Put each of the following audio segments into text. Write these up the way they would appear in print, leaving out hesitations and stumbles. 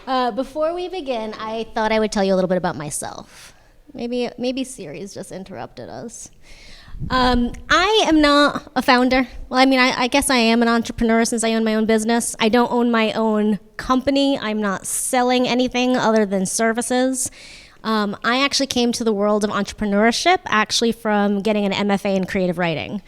Before we begin, I thought I would tell you a little bit about myself. Maybe Siri's just interrupted us. I am not a founder. Well, I guess I am an entrepreneur since I own my own business. I don't own my own company. I'm not selling anything other than services. I actually came to the world of entrepreneurship actually from getting an MFA in creative writing.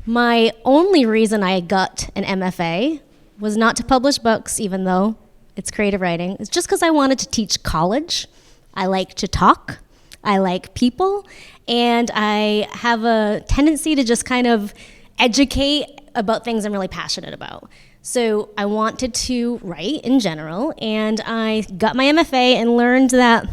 My only reason I got an MFA was not to publish books, even though it's creative writing. It's just because I wanted to teach college. I like to talk. I like people. And I have a tendency to just kind of educate about things I'm really passionate about. So I wanted to write in general, and I got my MFA and learned that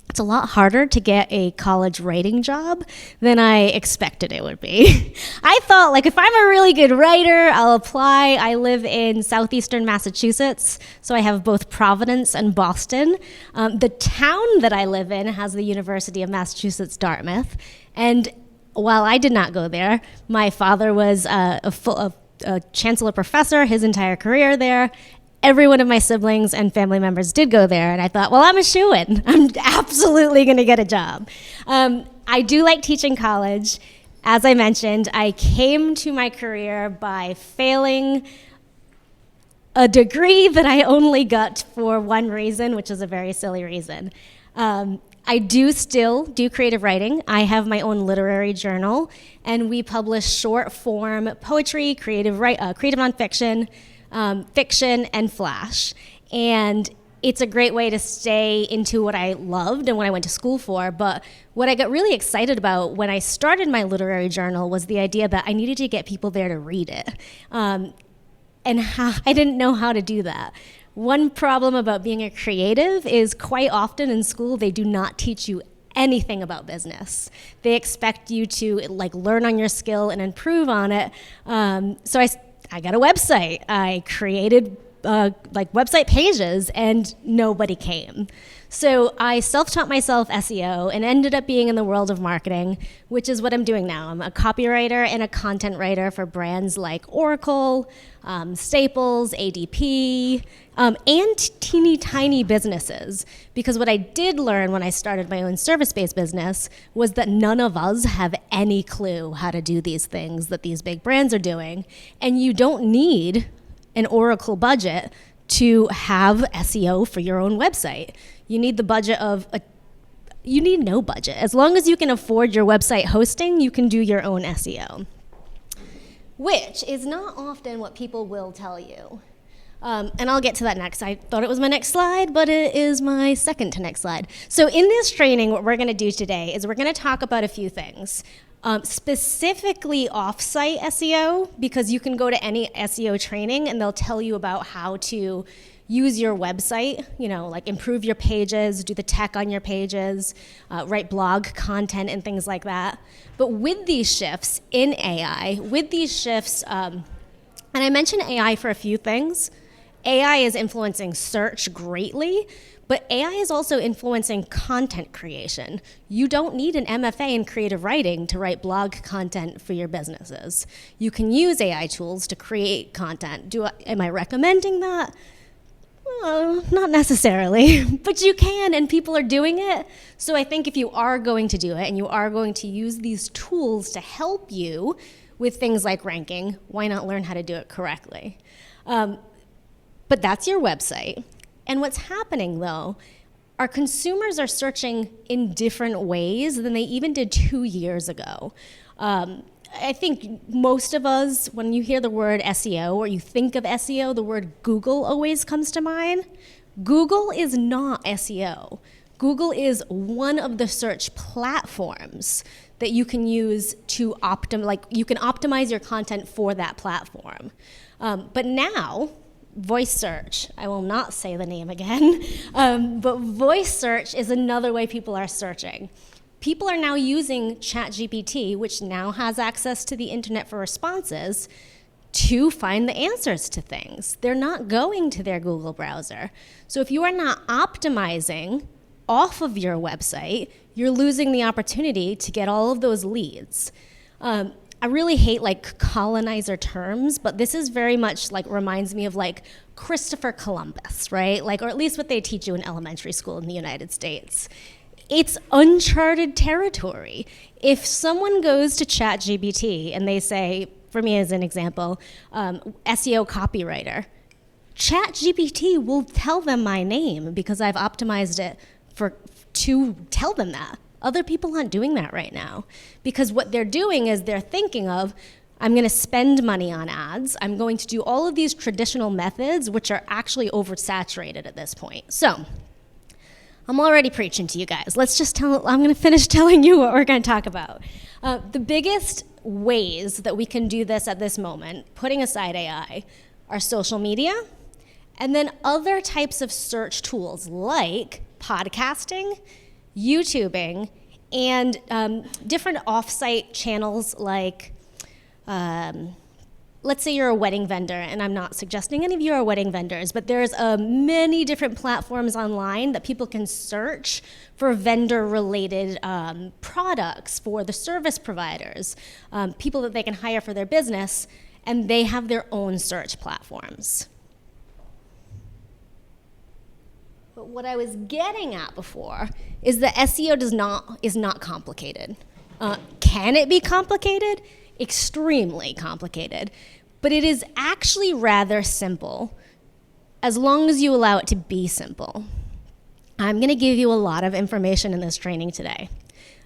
it's a lot harder to get a college writing job than I expected it would be. I thought, like, if I'm a really good writer, I'll apply. I live in southeastern Massachusetts, so I have both Providence and Boston. The town that I live in has the University of Massachusetts, Dartmouth, and while I did not go there, my father was a chancellor professor his entire career there. Every one of my siblings and family members did go there, and I thought, well, I'm a shoo-in. I'm absolutely going to get a job. I do like teaching college. As I mentioned, I came to my career by failing a degree that I only got for one reason, which is a very silly reason. I do still do creative writing. I have my own literary journal, and we publish short-form poetry, creative nonfiction, fiction, and flash. And it's a great way to stay into what I loved and what I went to school for. But what I got really excited about when I started my literary journal was the idea that I needed to get people there to read it. And I didn't know how to do that. One problem about being a creative is quite often in school they do not teach you anything about business. They expect you to learn on your skill and improve on it. So I got a website. I created website pages, and nobody came. So I self-taught myself SEO and ended up being in the world of marketing, which is what I'm doing now. I'm a copywriter and a content writer for brands like Oracle, Staples, ADP, and teeny tiny businesses. Because what I did learn when I started my own service-based business was that none of us have any clue how to do these things that these big brands are doing. And you don't need an Oracle budget to have SEO for your own website. You need the budget you need no budget. As long as you can afford your website hosting, you can do your own SEO, which is not often what people will tell you. And I'll get to that next. I thought it was my next slide, but it is my second to next slide. So in this training, what we're gonna do today is we're gonna talk about a few things. Specifically off-site SEO, because you can go to any SEO training and they'll tell you about how to use your website, improve your pages, do the tech on your pages, write blog content and things like that. But with these shifts in AI, and I mention AI for a few things. AI is influencing search greatly, but AI is also influencing content creation. You don't need an MFA in creative writing to write blog content for your businesses. You can use AI tools to create content. Am I recommending that? Not necessarily, but you can, and people are doing it. So I think if you are going to do it and you are going to use these tools to help you with things like ranking, why not learn how to do it correctly? But that's your website. And what's happening, though, our consumers are searching in different ways than they even did 2 years ago. I think most of us, when you hear the word SEO or you think of SEO, the word Google always comes to mind. Google is not SEO. Google is one of the search platforms that you can use to you can optimize your content for that platform. But now, voice search, I will not say the name again, but voice search is another way people are searching. People are now using ChatGPT, which now has access to the internet for responses, to find the answers to things. They're not going to their Google browser. So if you are not optimizing off of your website, you're losing the opportunity to get all of those leads. I really hate like colonizer terms, but this is very much like reminds me of like Christopher Columbus, right? Like, or at least what they teach you in elementary school in the United States. It's uncharted territory. If someone goes to ChatGPT and they say, for me as an example, SEO copywriter, ChatGPT will tell them my name because I've optimized it to tell them that. Other people aren't doing that right now because what they're doing is they're thinking of, I'm going to spend money on ads. I'm going to do all of these traditional methods, which are actually oversaturated at this point. So I'm already preaching to you guys. I'm going to finish telling you what we're going to talk about. The biggest ways that we can do this at this moment, putting aside AI, are social media, and then other types of search tools like podcasting, YouTubing, and different off-site channels like, let's say you're a wedding vendor, and I'm not suggesting any of you are wedding vendors, but there's many different platforms online that people can search for vendor-related products for the service providers, people that they can hire for their business, and they have their own search platforms. But what I was getting at before is that SEO is not complicated. Can it be complicated? Extremely complicated. But it is actually rather simple, as long as you allow it to be simple. I'm going to give you a lot of information in this training today.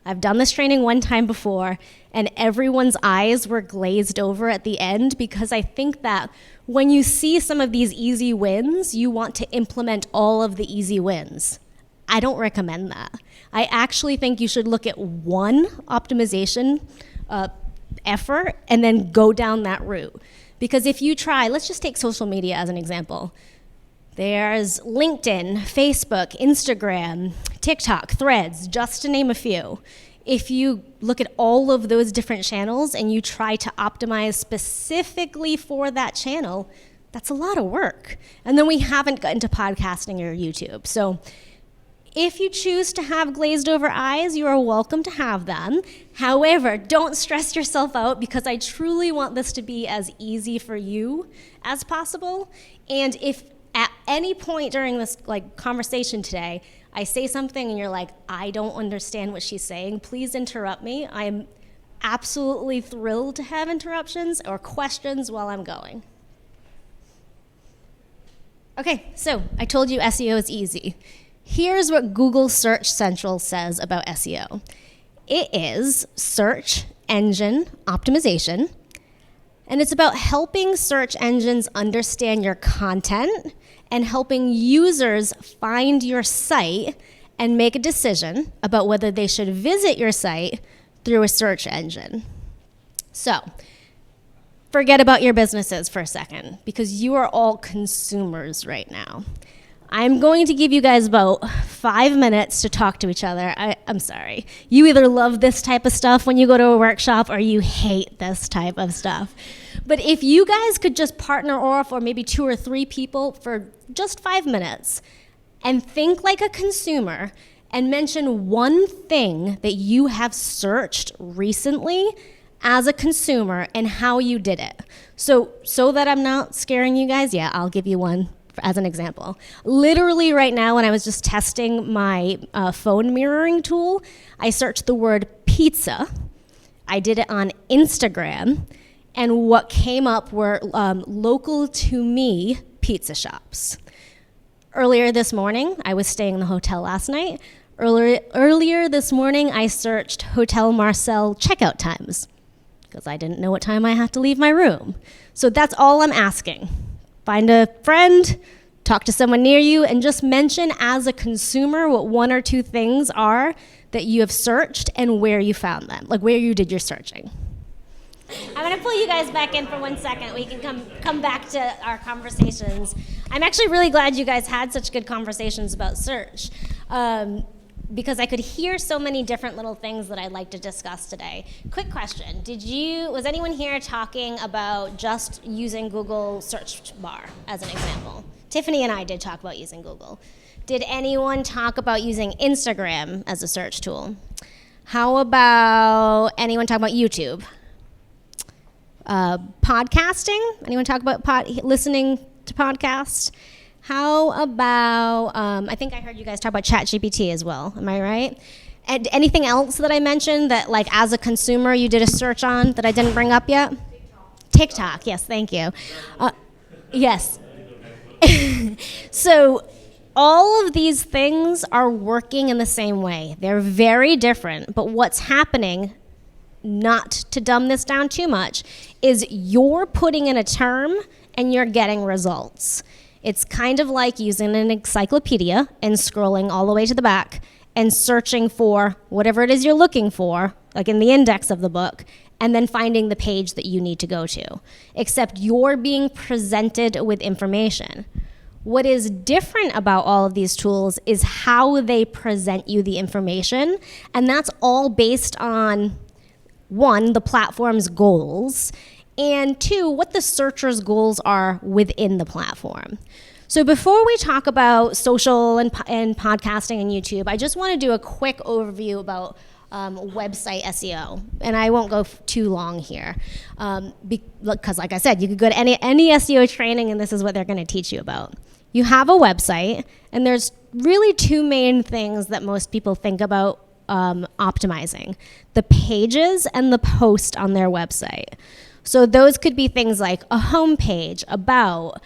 I've done this training one time before, and everyone's eyes were glazed over at the end because I think that when you see some of these easy wins, you want to implement all of the easy wins. I don't recommend that. I actually think you should look at one optimization effort and then go down that route. Because if you try, let's just take social media as an example. There's LinkedIn, Facebook, Instagram, TikTok, Threads, just to name a few. If you look at all of those different channels and you try to optimize specifically for that channel, that's a lot of work. And then we haven't gotten to podcasting or YouTube. So if you choose to have glazed over eyes, you are welcome to have them. However, don't stress yourself out because I truly want this to be as easy for you as possible. And if at any point during this conversation today, I say something and you're like, I don't understand what she's saying, please interrupt me. I'm absolutely thrilled to have interruptions or questions while I'm going. Okay, so I told you SEO is easy. Here's what Google Search Central says about SEO. It is search engine optimization, and it's about helping search engines understand your content and helping users find your site and make a decision about whether they should visit your site through a search engine. So, forget about your businesses for a second, because you are all consumers right now. I'm going to give you guys about 5 minutes to talk to each other. I'm sorry. You either love this type of stuff when you go to a workshop or you hate this type of stuff. But if you guys could just partner off, or maybe 2 or 3 people for just 5 minutes and think like a consumer and mention one thing that you have searched recently as a consumer and how you did it. So that I'm not scaring you guys, yeah, I'll give you one as an example. Literally right now, when I was just testing my phone mirroring tool, I searched the word pizza. I did it on Instagram, and what came up were local to me pizza shops. Earlier this morning, I was staying in the hotel last night. Earlier this morning, I searched Hotel Marcel checkout times because I didn't know what time I had to leave my room. So that's all I'm asking. Find a friend, talk to someone near you, and just mention as a consumer what 1 or 2 things are that you have searched and where you found them, like where you did your searching. I'm going to pull you guys back in for 1 second. We can come back to our conversations. I'm actually really glad you guys had such good conversations about search, because I could hear so many different little things that I'd like to discuss today. Quick question. Was anyone here talking about just using Google search bar as an example? Tiffany and I did talk about using Google. Did anyone talk about using Instagram as a search tool? How about anyone talk about YouTube? podcasting? Anyone talk about listening to podcasts? How about, I think I heard you guys talk about ChatGPT as well. Am I right? And anything else that I mentioned that, like, as a consumer, you did a search on that I didn't bring up yet? TikTok, yes, thank you. Yes. So all of these things are working in the same way. They're very different, but what's happening, not to dumb this down too much, is you're putting in a term and you're getting results. It's kind of like using an encyclopedia and scrolling all the way to the back and searching for whatever it is you're looking for, like in the index of the book, and then finding the page that you need to go to. Except you're being presented with information. What is different about all of these tools is how they present you the information, and that's all based on, one, the platform's goals, and two, what the searcher's goals are within the platform. So before we talk about social and podcasting and YouTube, I just want to do a quick overview about website SEO, and I won't go too long here, because like I said, you could go to any SEO training and this is what they're going to teach you about. You have a website, and there's really two main things that most people think about optimizing: the pages and the post on their website. So those could be things like a home page, about,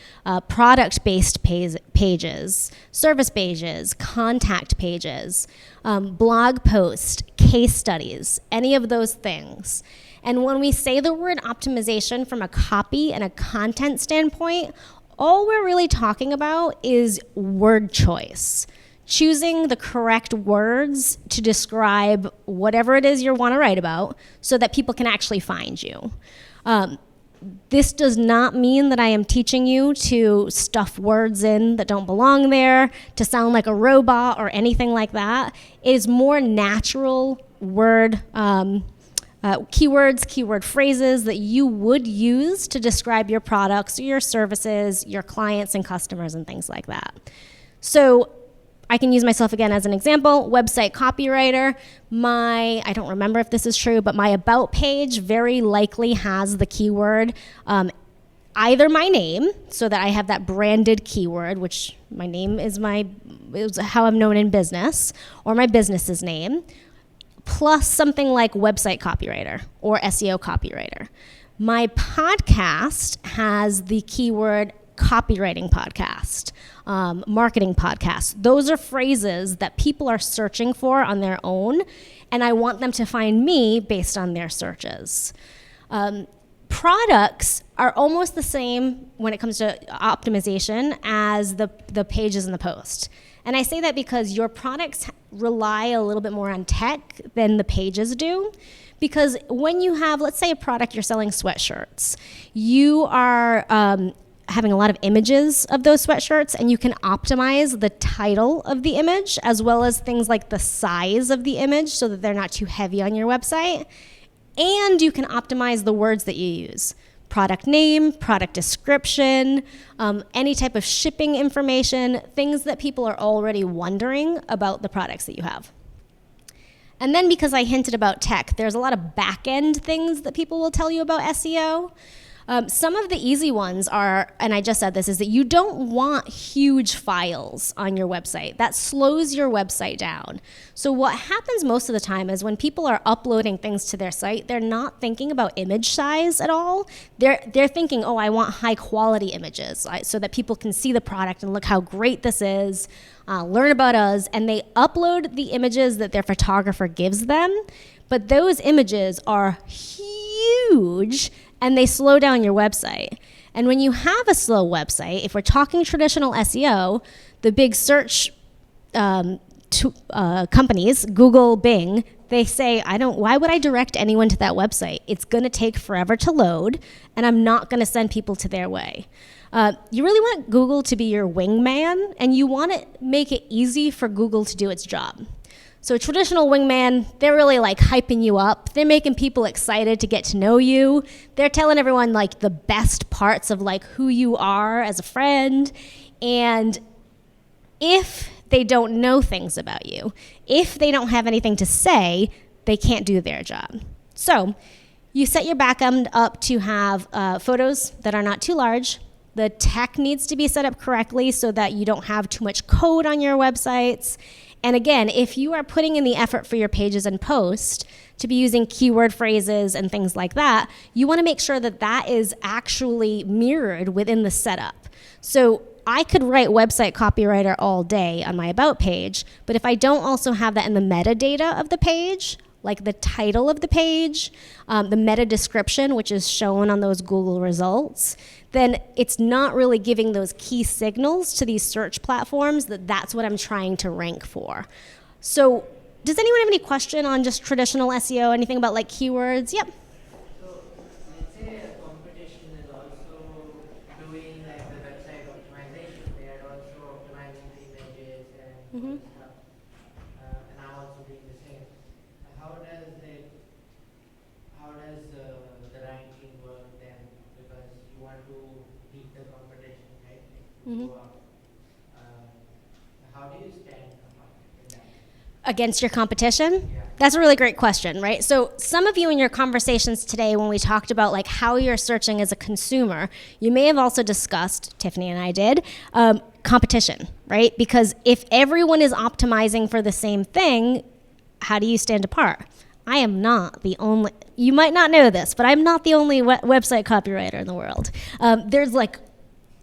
product-based pages, service pages, contact pages, blog posts, case studies, any of those things. And when we say the word optimization from a copy and a content standpoint, all we're really talking about is word choice. Choosing the correct words to describe whatever it is you want to write about so that people can actually find you. This does not mean that I am teaching you to stuff words in that don't belong there, to sound like a robot or anything like that. It is more natural word keywords, keyword phrases that you would use to describe your products, your services, your clients and customers and things like that. So I can use myself again as an example. Website copywriter. I don't remember if this is true, but my about page very likely has the keyword either my name, so that I have that branded keyword, which my name is how I'm known in business, or my business's name, plus something like website copywriter or SEO copywriter. My podcast has the keyword copywriting podcast, marketing podcast. Those are phrases that people are searching for on their own, and I want them to find me based on their searches. Products are almost the same when it comes to optimization as the pages in the post. And I say that because your products rely a little bit more on tech than the pages do. Because when you have, let's say, a product, you're selling sweatshirts, you are having a lot of images of those sweatshirts, and you can optimize the title of the image as well as things like the size of the image so that they're not too heavy on your website. And you can optimize the words that you use. Product name, product description, any type of shipping information, things that people are already wondering about the products that you have. And then because I hinted about tech, there's a lot of back-end things that people will tell you about SEO. Some of the easy ones are, and I just said this, is that you don't want huge files on your website. That slows your website down. So what happens most of the time is when people are uploading things to their site, they're not thinking about image size at all. They're thinking, oh, I want high quality images so that people can see the product and look how great this is, learn about us, and they upload the images that their photographer gives them. But those images are huge, and they slow down your website. And when you have a slow website, if we're talking traditional SEO, the big search companies, Google, Bing, they say, why would I direct anyone to that website? It's gonna take forever to load, and I'm not gonna send people to their way. You really want Google to be your wingman, and you want to make it easy for Google to do its job. So a traditional wingman, they're really like hyping you up. They're making people excited to get to know you. They're telling everyone like the best parts of like who you are as a friend. And if they don't know things about you, if they don't have anything to say, they can't do their job. So You set your backend up to have photos that are not too large. The tech needs to be set up correctly so that you don't have too much code on your websites. And again, if you are putting in the effort for your pages and post to be using keyword phrases and things like that, you want to make sure that that is actually mirrored within the setup. So I could write website copywriter all day on my about page, but if I don't also have that in the metadata of the page, like the title of the page, the meta description, which is shown on those Google results, then it's not really giving those key signals to these search platforms that that's what I'm trying to rank for. So does anyone have any question on just traditional SEO, anything about like keywords? Yep. So let's say a competition is also doing like the website optimization. They are also optimizing the images and stuff. And I'm also doing the same. How does the ranking work then? Because you want to beat the competition, right? Go up. How do you stand apart in that? Against your competition? Yeah. That's a really great question, right? So some of you in your conversations today, when we talked about like how you're searching as a consumer, you may have also discussed, Tiffany and I did, competition, right? Because if everyone is optimizing for the same thing, how do you stand apart? I am not the only, you might not know this, but I'm not the only website copywriter in the world. There's like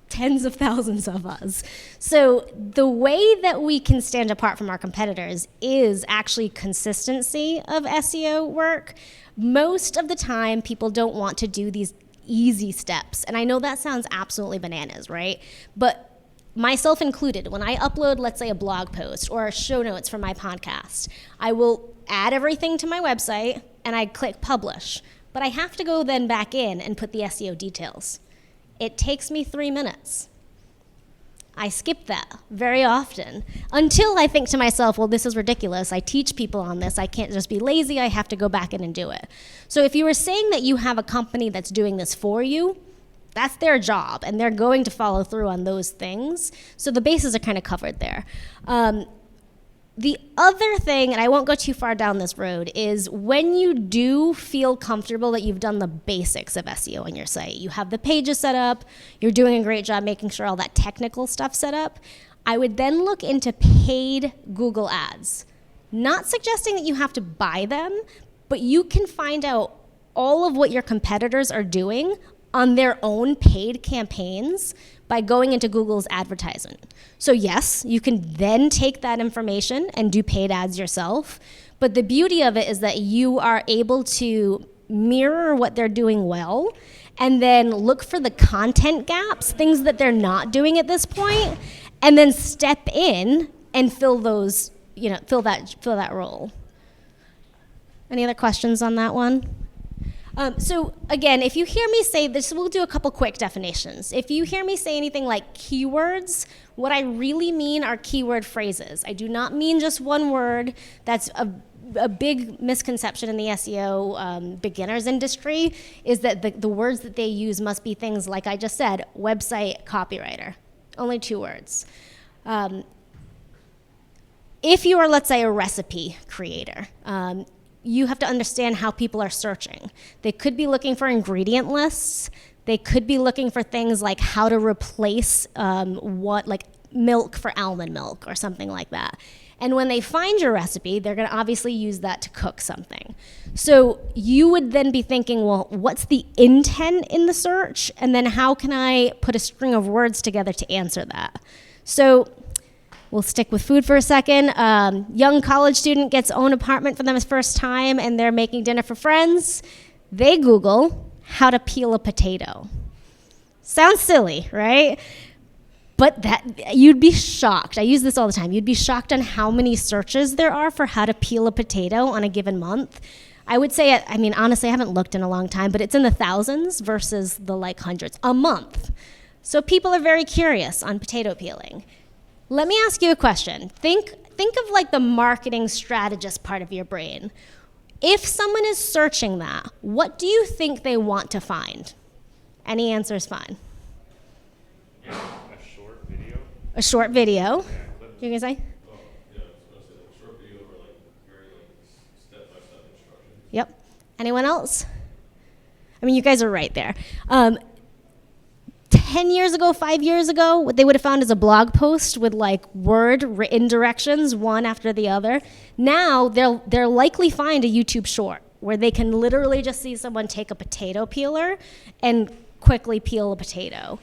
tens of thousands of us. So the way that we can stand apart from our competitors is actually consistency of SEO work. Most of the time, people don't want to do these easy steps. And I know that sounds absolutely bananas, right? But myself included, when I upload, let's say, a blog post or show notes for my podcast, I will add everything to my website and I click publish. But I have to go then back in and put the SEO details. It takes me 3 minutes. I skip that very often until I think to myself, well, this is ridiculous. I teach people on this. I can't just be lazy. I have to go back in and do it. So if you were saying that you have a company that's doing this for you, that's their job, and they're going to follow through on those things. So the bases are kind of covered there. The other thing, and I won't go too far down this road, is when you do feel comfortable that you've done the basics of SEO on your site, you have the pages set up, you're doing a great job making sure all that technical stuff's set up, I would then look into paid Google ads. Not suggesting that you have to buy them, but you can find out all of what your competitors are doing on their own paid campaigns by going into Google's advertisement. So yes, you can then take that information and do paid ads yourself, but the beauty of it is that you are able to mirror what they're doing well and then look for the content gaps, things that they're not doing at this point, and then step in and fill those, fill that role. Any other questions on that one? So again, if you hear me say this, we'll do a couple quick definitions. If you hear me say anything like keywords, what I really mean are keyword phrases. I do not mean just one word. That's a big misconception in the SEO beginners industry, is that the words that they use must be things like I just said, website copywriter, only 2 words. If you are, let's say, a recipe creator, you have to understand how people are searching. They could be looking for ingredient lists. They could be looking for things like how to replace like milk for almond milk or something like that. And when they find your recipe, they're going to obviously use that to cook something. So you would then be thinking, well, what's the intent in the search? And then how can I put a string of words together to answer that? So we'll stick with food for a second. Young college student gets own apartment for them his first time, and they're making dinner for friends. They Google how to peel a potato. Sounds silly, right? But that you'd be shocked. I use this all the time. You'd be shocked on how many searches there are for how to peel a potato on a given month. I would say, honestly, I haven't looked in a long time, but it's in the thousands versus the hundreds a month. So people are very curious on potato peeling. Let me ask you a question. Think of the marketing strategist part of your brain. If someone is searching that, what do you think they want to find? Any answer is fine. A short video. A short video. Yeah, You're gonna say? Oh, yeah, I was gonna say a short video or very step-by-step instructions. Yep. Anyone else? I mean, you guys are right there. 10 years ago, 5 years ago, what they would have found is a blog post with like word written directions, one after the other. Now they'll likely find a YouTube short where they can literally just see someone take a potato peeler and quickly peel a potato.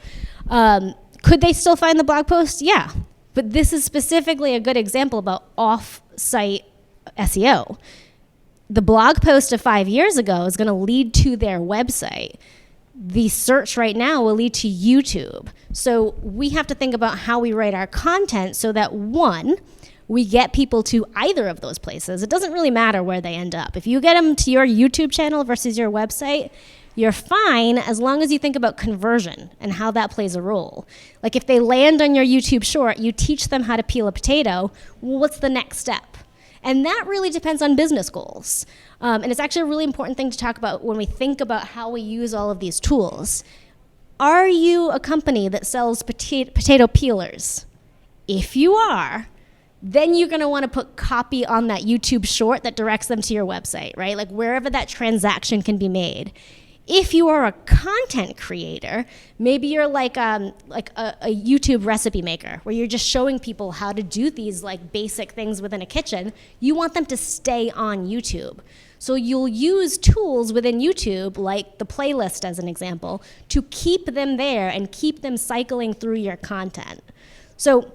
Could they still find the blog post? Yeah. But this is specifically a good example about off-site SEO. The blog post of 5 years ago is going to lead to their website. The search right now will lead to YouTube. So we have to think about how we write our content so that, one, we get people to either of those places. It doesn't really matter where they end up. If you get them to your YouTube channel versus your website, you're fine as long as you think about conversion and how that plays a role. Like if they land on your YouTube short, you teach them how to peel a potato, well, what's the next step? And that really depends on business goals. And it's actually a really important thing to talk about when we think about how we use all of these tools. Are you a company that sells potato peelers? If you are, then you're going to want to put copy on that YouTube short that directs them to your website, right? Like wherever that transaction can be made. If you are a content creator, maybe you're like a YouTube recipe maker where you're just showing people how to do these like basic things within a kitchen. You want them to stay on YouTube. So you'll use tools within YouTube, like the playlist as an example, to keep them there and keep them cycling through your content. So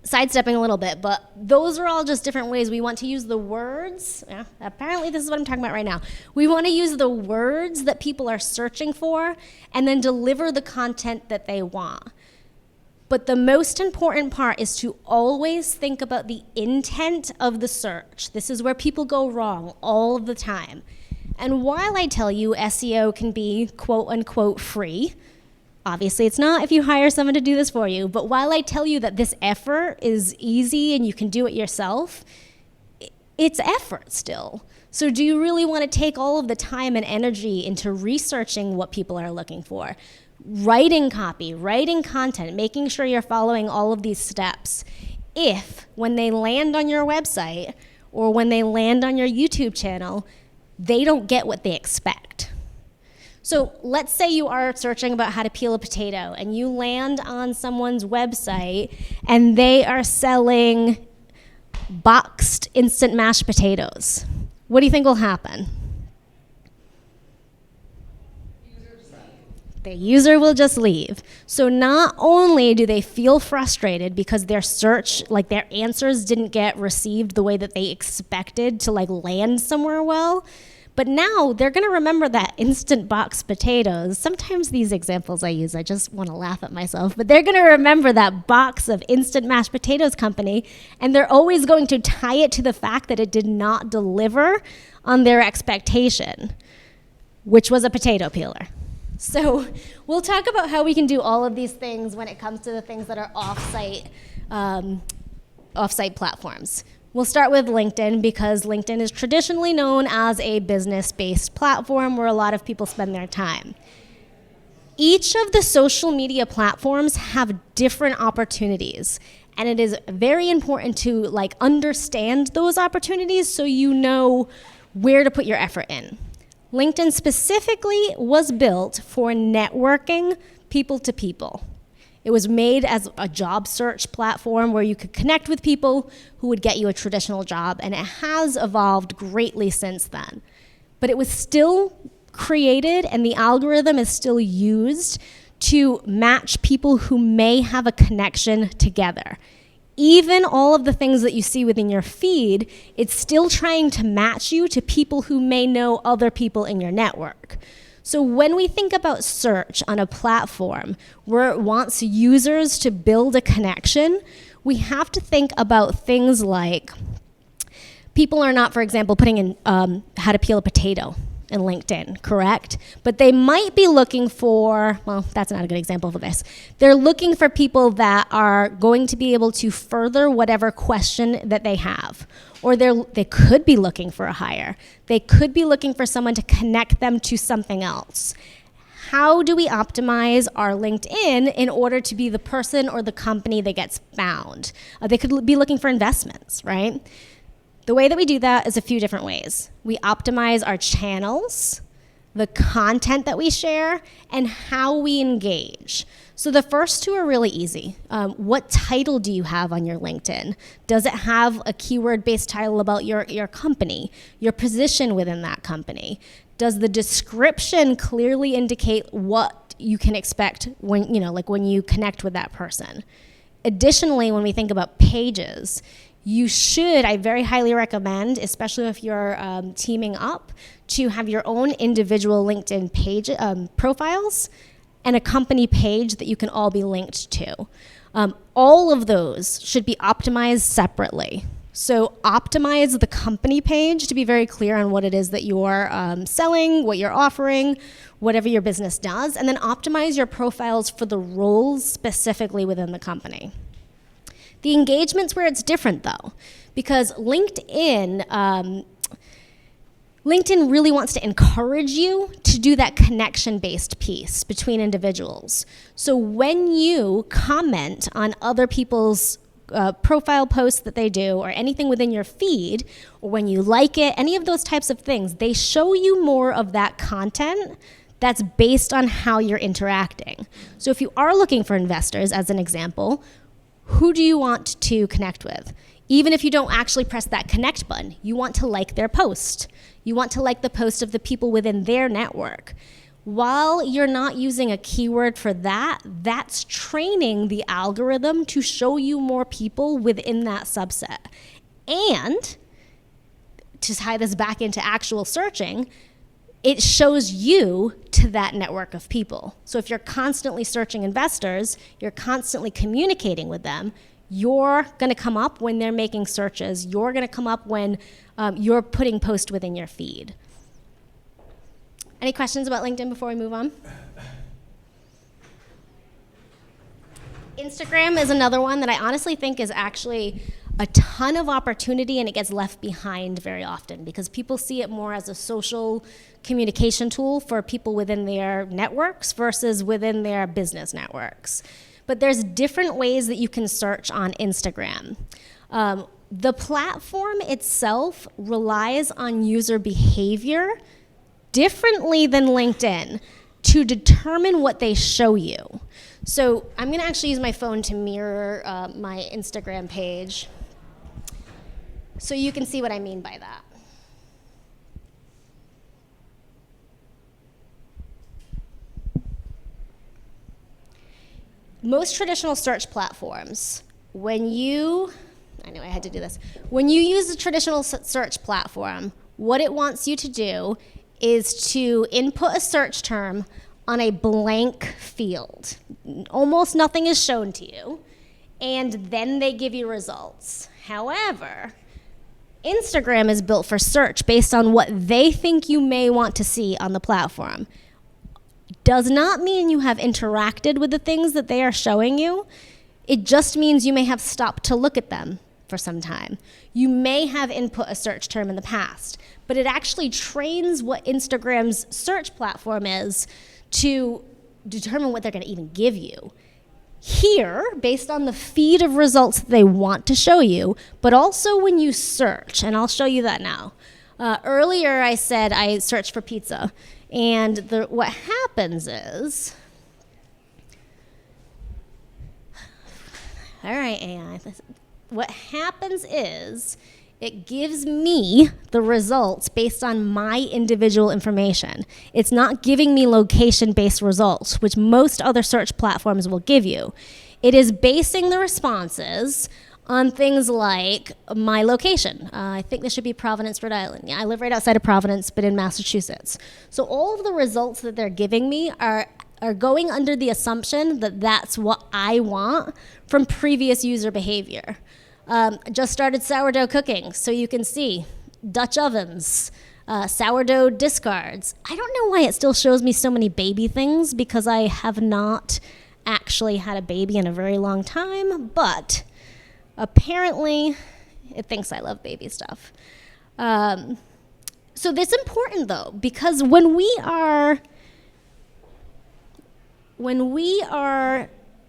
sidestepping a little bit, but those are all just different ways we want to use the words. Yeah, apparently this is what I'm talking about right now. We want to use the words that people are searching for and then deliver the content that they want. But the most important part is to always think about the intent of the search. This is where people go wrong all of the time. And while I tell you SEO can be quote unquote free, obviously it's not if you hire someone to do this for you, but while I tell you that this effort is easy and you can do it yourself, it's effort still. So do you really want to take all of the time and energy into researching what people are looking for? Writing copy, writing content, making sure you're following all of these steps. If when they land on your website or when they land on your YouTube channel, they don't get what they expect. So let's say you are searching about how to peel a potato and you land on someone's website and they are selling boxed instant mashed potatoes. What do you think will happen? The user will just leave. So not only do they feel frustrated because their search, like their answers didn't get received the way that they expected to like land somewhere well, but now they're going to remember that instant box potatoes. Sometimes these examples I use, I just want to laugh at myself, but they're going to remember that box of instant mashed potatoes company, and they're always going to tie it to the fact that it did not deliver on their expectation, which was a potato peeler. So we'll talk about how we can do all of these things when it comes to the things that are off-site platforms. We'll start with LinkedIn because LinkedIn is traditionally known as a business-based platform where a lot of people spend their time. Each of the social media platforms have different opportunities, and it is very important to like understand those opportunities so you know where to put your effort in. LinkedIn specifically was built for networking people to people. It was made as a job search platform where you could connect with people who would get you a traditional job, and it has evolved greatly since then. But it was still created, and the algorithm is still used to match people who may have a connection together. Even all of the things that you see within your feed, it's still trying to match you to people who may know other people in your network. So when we think about search on a platform where it wants users to build a connection, we have to think about things like people are not, for example, putting in how to peel a potato in LinkedIn, correct? But they might be looking for, well, that's not a good example for this. They're looking for people that are going to be able to further whatever question that they have. Or they could be looking for a hire. They could be looking for someone to connect them to something else. How do we optimize our LinkedIn in order to be the person or the company that gets found? They could be looking for investments, right? The way that we do that is a few different ways. We optimize our channels the content that we share, and how we engage. So the first two are really easy. What title do you have on your LinkedIn? Does it have a keyword-based title about your company, your position within that company? Does the description clearly indicate what you can expect when, when you connect with that person? Additionally, when we think about pages, I very highly recommend, especially if you're teaming up, to have your own individual LinkedIn page profiles and a company page that you can all be linked to. All of those should be optimized separately. So optimize the company page to be very clear on what it is that you're selling, what you're offering, whatever your business does, and then optimize your profiles for the roles specifically within the company. The engagement's where it's different, though, because LinkedIn really wants to encourage you to do that connection-based piece between individuals. So when you comment on other people's profile posts that they do, or anything within your feed, or when you like it, any of those types of things, they show you more of that content that's based on how you're interacting. So if you are looking for investors, as an example, who do you want to connect with? Even if you don't actually press that connect button, you want to like their post. You want to like the post of the people within their network. While you're not using a keyword for that, that's training the algorithm to show you more people within that subset. And to tie this back into actual searching, it shows you to that network of people. So if you're constantly searching investors, you're constantly communicating with them, you're going to come up when they're making searches. You're going to come up when you're putting posts within your feed. Any questions about LinkedIn before we move on? Instagram is another one that I honestly think is actually a ton of opportunity, and it gets left behind very often because people see it more as a social communication tool for people within their networks versus within their business networks. But there's different ways that you can search on Instagram. The platform itself relies on user behavior differently than LinkedIn to determine what they show you. So I'm going to actually use my phone to mirror my Instagram page so you can see what I mean by that. Most traditional search platforms, when you use a traditional search platform, what it wants you to do is to input a search term on a blank field. Almost nothing is shown to you, and then they give you results. However, Instagram is built for search based on what they think you may want to see on the platform. Does not mean you have interacted with the things that they are showing you. It just means you may have stopped to look at them for some time. You may have input a search term in the past, but it actually trains what Instagram's search platform is to determine what they're going to even give you. Here, based on the feed of results that they want to show you, but also when you search, and I'll show you that now. Earlier I said I searched for pizza, and what happens is, all right, AI, what happens is it gives me the results based on my individual information. It's not giving me location-based results, which most other search platforms will give you. It is basing the responses on things like my location. I think this should be Providence, Rhode Island. Yeah, I live right outside of Providence, but in Massachusetts. So all of the results that they're giving me are going under the assumption that that's what I want from previous user behavior. Just started sourdough cooking, so you can see Dutch ovens, sourdough discards. I don't know why it still shows me so many baby things because I have not actually had a baby in a very long time, but apparently it thinks I love baby stuff. So that's important though, because when we are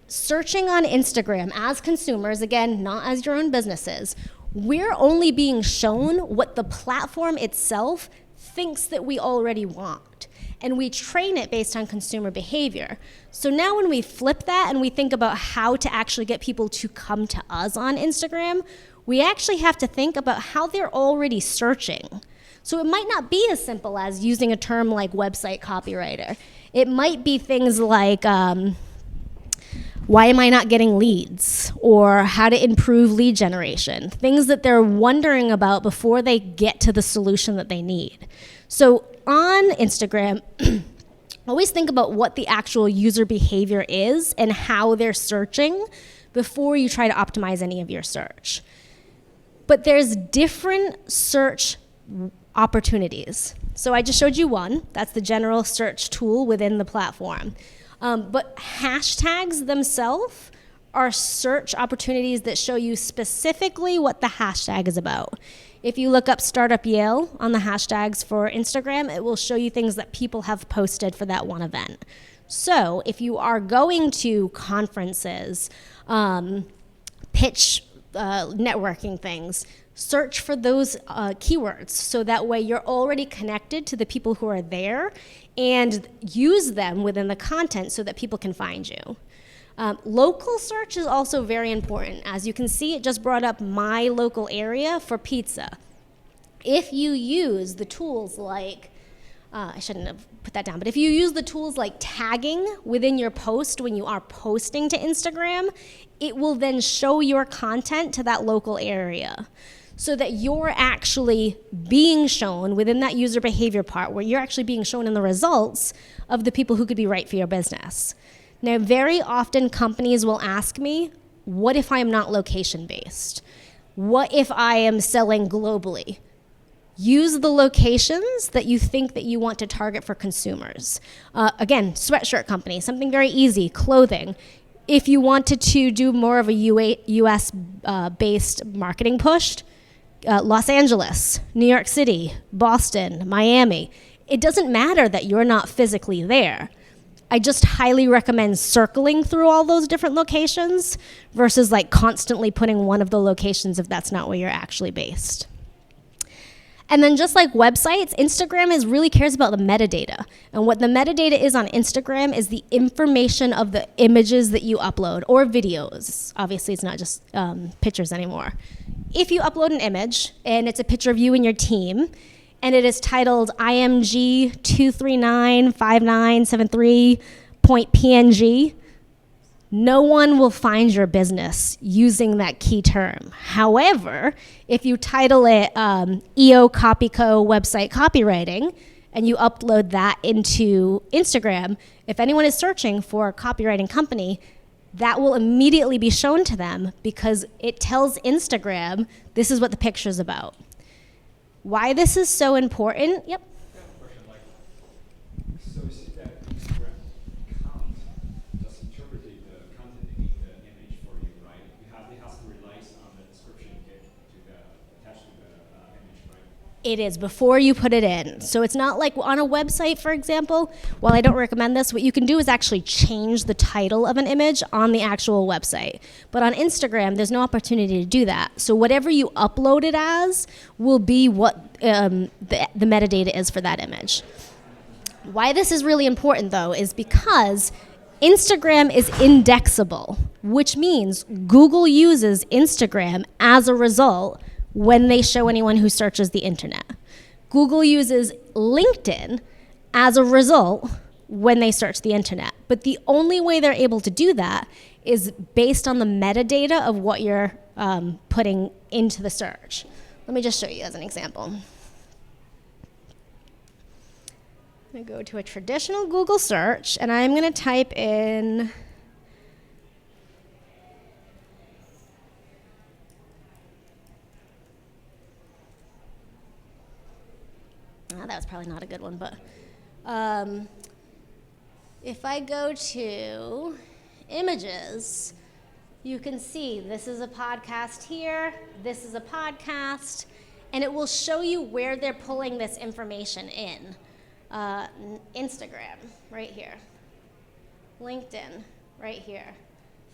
searching on Instagram as consumers, again, not as your own businesses, we're only being shown what the platform itself thinks that we already want. and we train it based on consumer behavior. So now when we flip that and we think about how to actually get people to come to us on Instagram, we actually have to think about how they're already searching. So it might not be as simple as using a term like website copywriter. It might be things like, why am I not getting leads? Or how to improve lead generation. Things that they're wondering about before they get to the solution that they need. So on Instagram, always think about what the actual user behavior is and how they're searching before you try to optimize any of your search. But there's different search opportunities. So I just showed you one. That's the general search tool within the platform. But hashtags themselves are search opportunities that show you specifically what the hashtag is about. If you look up Startup Yale on the hashtags for Instagram, it will show you things that people have posted for that one event. So if you are going to conferences, pitch networking things, search for those keywords so that way you're already connected to the people who are there and use them within the content so that people can find you. Local search is also very important. As you can see, it just brought up my local area for pizza. If you use the tools like, I shouldn't have put that down, but if you use the tools like tagging within your post when you are posting to Instagram, it will then show your content to that local area so that you're actually being shown within that user behavior part where you're actually being shown in the results of the people who could be right for your business. Now, very often companies will ask me, what if I am not location-based? What if I am selling globally? Use the locations that you think that you want to target for consumers. Again, sweatshirt company, something very easy, clothing. If you wanted to do more of a US-based marketing push, Los Angeles, New York City, Boston, Miami. It doesn't matter that you're not physically there. I just highly recommend circling through all those different locations versus like constantly putting one of the locations if that's not where you're actually based. And then just like websites, Instagram really cares about the metadata. And what the metadata is on Instagram is the information of the images that you upload or videos. Obviously, it's not just pictures anymore. If you upload an image and it's a picture of you and your team, and it is titled IMG 2395973.png, no one will find your business using that key term. However, if you title it EO Copyco website copywriting and you upload that into Instagram, if anyone is searching for a copywriting company, that will immediately be shown to them because it tells Instagram this is what the picture is about. Why this is so important? Yep. So is it that Instagram can't just interpret the content in the image for you, right? It has to rely on the description you get attached to the image, right? It is before you put it in. So it's not like on a website, for example. While I don't recommend this, what you can do is actually change the title of an image on the actual website. But on Instagram, there's no opportunity to do that. So whatever you upload it as will be what the metadata is for that image. Why this is really important, though, is because Instagram is indexable, which means Google uses Instagram as a result when they show anyone who searches the internet. Google uses LinkedIn as a result when they search the internet. But the only way they're able to do that is based on the metadata of what you're putting into the search. Let me just show you as an example. I'm going to go to a traditional Google search, and I'm going to type in that was probably not a good one, but if I go to images, you can see this is a podcast here, this is a podcast, and it will show you where they're pulling this information in. Instagram, right here. LinkedIn, right here.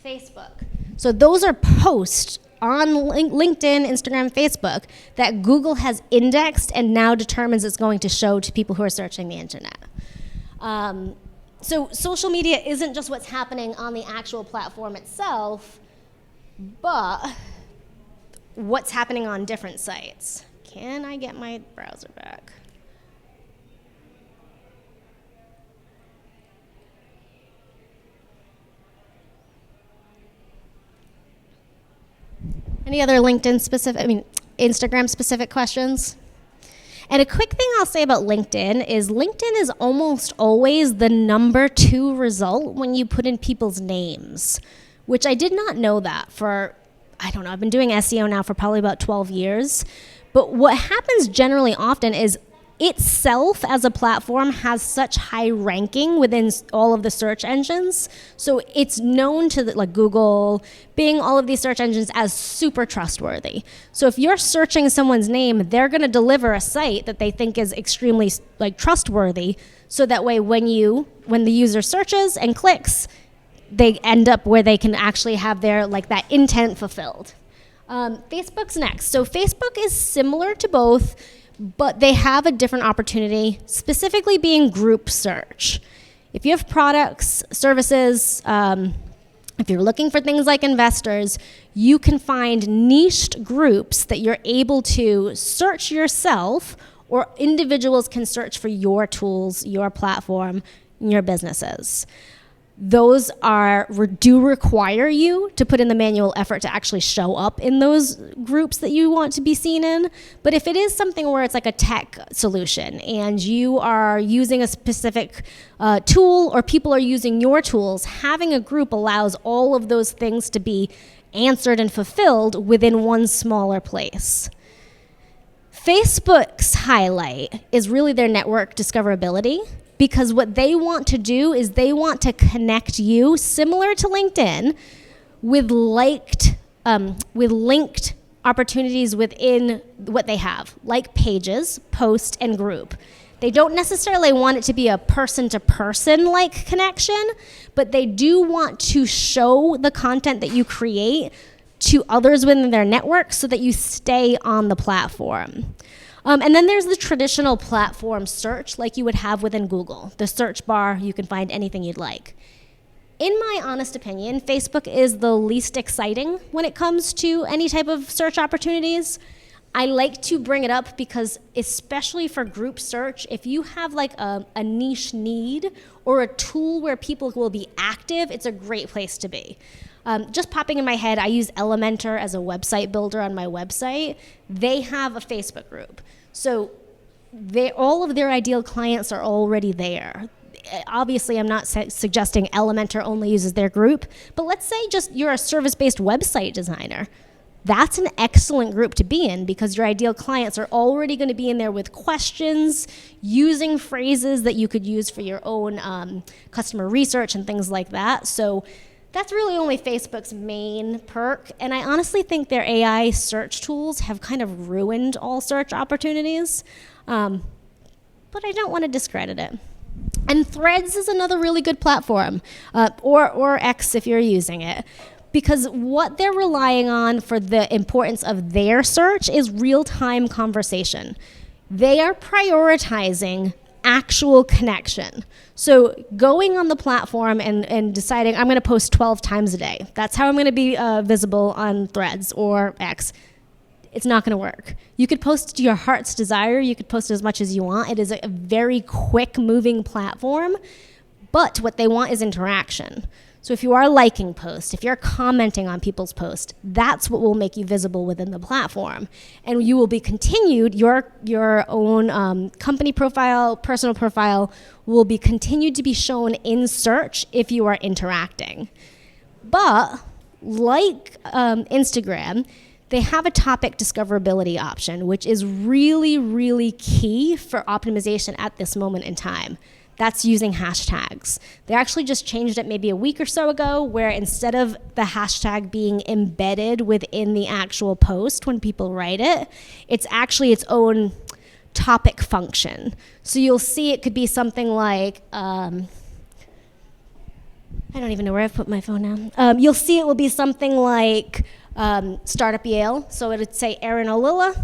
Facebook. So those are posts on LinkedIn, Instagram, Facebook that Google has indexed and now determines it's going to show to people who are searching the internet. So social media isn't just what's happening on the actual platform itself, but what's happening on different sites. Can I get my browser back? Any other LinkedIn specific, Instagram specific questions? And a quick thing I'll say about LinkedIn is almost always the number 2 result when you put in people's names, which I did not know that I've been doing SEO now for probably about 12 years. But what happens generally often is itself as a platform has such high ranking within all of the search engines. So it's known to like Google, Bing, all of these search engines as super trustworthy. So if you're searching someone's name, they're going to deliver a site that they think is extremely like trustworthy. So that way when the user searches and clicks, they end up where they can actually have their like that intent fulfilled. Facebook's next. So Facebook is similar to both, but they have a different opportunity, specifically being group search. If you have products, services, if you're looking for things like investors, you can find niched groups that you're able to search yourself, or individuals can search for your tools, your platform, your businesses. Those do require you to put in the manual effort to actually show up in those groups that you want to be seen in. But if it is something where it's like a tech solution and you are using a specific tool, or people are using your tools, having a group allows all of those things to be answered and fulfilled within one smaller place. Facebook's highlight is really their network discoverability, because what they want to do is they want to connect you, similar to LinkedIn, with linked opportunities within what they have, like pages, post, and group. They don't necessarily want it to be a person-to-person like connection, but they do want to show the content that you create to others within their network so that you stay on the platform. And then there's the traditional platform search like you would have within Google. The search bar, you can find anything you'd like. In my honest opinion, Facebook is the least exciting when it comes to any type of search opportunities. I like to bring it up because, especially for group search, if you have like a niche need or a tool where people will be active, it's a great place to be. Just popping in my head, I use Elementor as a website builder on my website. They have a Facebook group. So all of their ideal clients are already there. Obviously, I'm not suggesting Elementor only uses their group, but let's say just you're a service-based website designer. That's an excellent group to be in because your ideal clients are already going to be in there with questions, using phrases that you could use for your own customer research and things like that. So that's really only Facebook's main perk, and I honestly think their AI search tools have kind of ruined all search opportunities, but I don't want to discredit it. And Threads is another really good platform, or X if you're using it, because what they're relying on for the importance of their search is real-time conversation. They are prioritizing actual connection. So going on the platform and deciding I'm going to post 12 times a day, that's how I'm going to be visible on Threads or X, it's not going to work. You could post to your heart's desire. You could post as much as you want. It is a very quick moving platform, but what they want is interaction. So if you are liking posts, if you're commenting on people's posts, that's what will make you visible within the platform. And you will be continued, your own company profile, personal profile, will be continued to be shown in search if you are interacting. But like Instagram, they have a topic discoverability option, which is really, really key for optimization at this moment in time. That's using hashtags. They actually just changed it maybe a week or so ago, where instead of the hashtag being embedded within the actual post when people write it, it's actually its own topic function. So you'll see it could be something like, I don't even know where I've put my phone now. You'll see it will be something like Startup Yale. So it would say Erin Ollila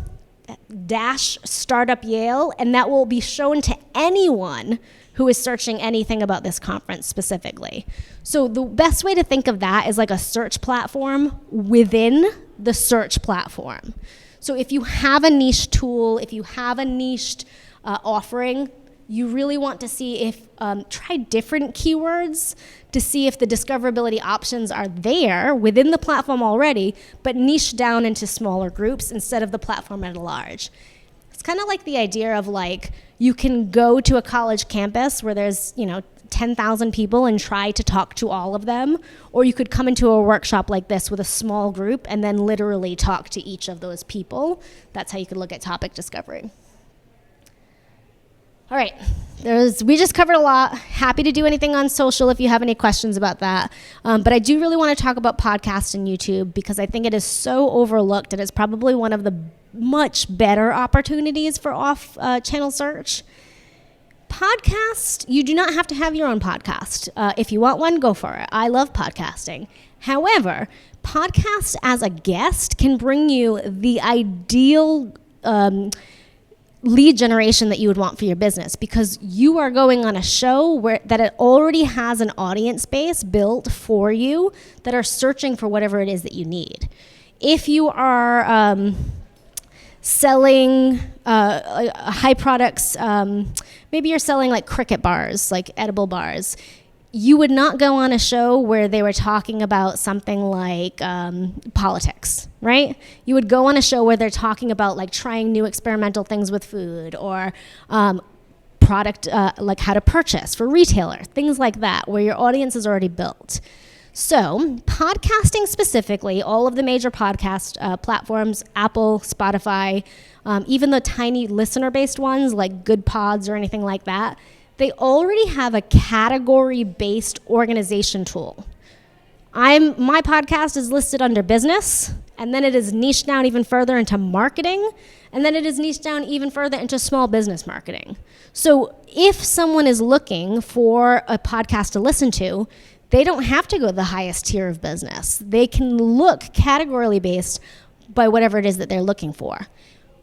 -- Startup Yale, and that will be shown to anyone who is searching anything about this conference specifically. So the best way to think of that is like a search platform within the search platform. So if you have a niche tool, if you have a niched offering, you really want to see if, try different keywords to see if the discoverability options are there within the platform already, but niche down into smaller groups instead of the platform at large. It's kind of like the idea of like, you can go to a college campus where there's, 10,000 people and try to talk to all of them, or you could come into a workshop like this with a small group and then literally talk to each of those people. That's how you could look at topic discovery. All right, we just covered a lot. Happy to do anything on social if you have any questions about that. But I do really want to talk about podcasts and YouTube because I think it is so overlooked and it's probably one of the much better opportunities for off-channel search. Podcast, you do not have to have your own podcast. If you want one, go for it. I love podcasting. However, podcast as a guest can bring you the ideal lead generation that you would want for your business because you are going on a show that it already has an audience base built for you that are searching for whatever it is that you need. If you are selling high products, maybe you're selling like Cricket bars, like edible bars, you would not go on a show where they were talking about something like politics, right? You would go on a show where they're talking about like trying new experimental things with food or product, like how to purchase for retailer, things like that, where your audience is already built. So podcasting specifically, all of the major podcast platforms, Apple, Spotify, even the tiny listener-based ones like Good Pods or anything like that, they already have a category-based organization tool. My podcast is listed under business, and then it is niched down even further into marketing, and then it is niched down even further into small business marketing. So if someone is looking for a podcast to listen to, they don't have to go to the highest tier of business. They can look categorically based by whatever it is that they're looking for.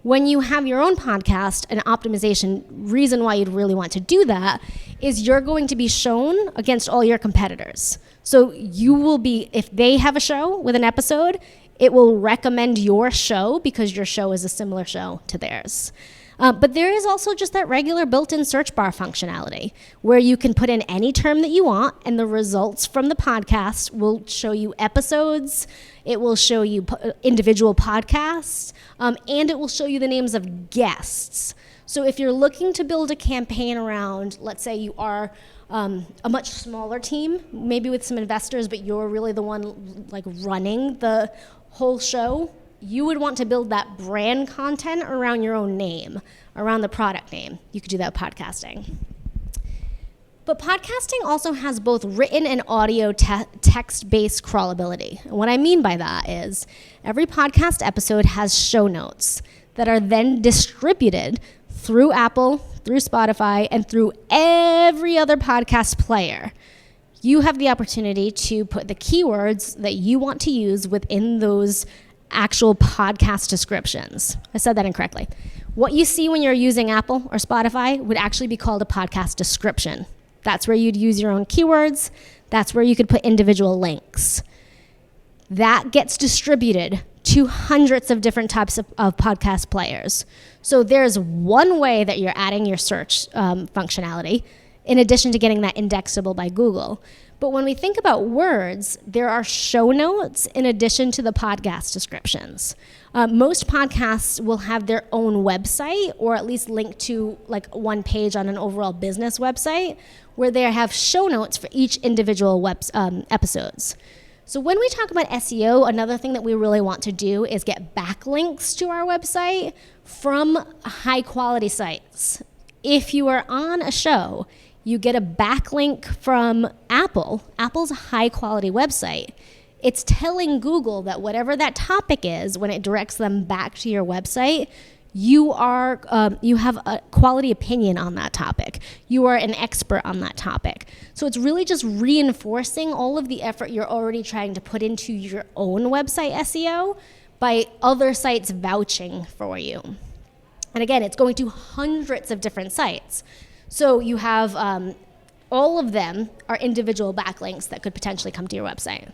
When you have your own podcast, an optimization reason why you'd really want to do that is you're going to be shown against all your competitors. So you will be, if they have a show with an episode, it will recommend your show because your show is a similar show to theirs. But there is also just that regular built-in search bar functionality where you can put in any term that you want and the results from the podcast will show you episodes, it will show you individual podcasts, and it will show you the names of guests. So if you're looking to build a campaign around, let's say you are a much smaller team, maybe with some investors, but you're really the one like running the whole show, you would want to build that brand content around your own name, around the product name. You could do that with podcasting. But podcasting also has both written and audio text-based crawlability. And what I mean by that is every podcast episode has show notes that are then distributed through Apple, through Spotify, and through every other podcast player. You have the opportunity to put the keywords that you want to use within those actual podcast descriptions. I said that incorrectly. What you see when you're using Apple or Spotify would actually be called a podcast description. That's where you'd use your own keywords. That's where you could put individual links. That gets distributed to hundreds of different types of podcast players. So there's one way that you're adding your search functionality in addition to getting that indexable by Google. But when we think about words, there are show notes in addition to the podcast descriptions. Most podcasts will have their own website or at least link to like one page on an overall business website where they have show notes for each individual episodes. So when we talk about SEO, another thing that we really want to do is get backlinks to our website from high quality sites. If you are on a show, you get a backlink from Apple's a high quality website. It's telling Google that whatever that topic is, when it directs them back to your website, you have a quality opinion on that topic. You are an expert on that topic. So it's really just reinforcing all of the effort you're already trying to put into your own website SEO by other sites vouching for you. And again, it's going to hundreds of different sites. So you have all of them are individual backlinks that could potentially come to your website.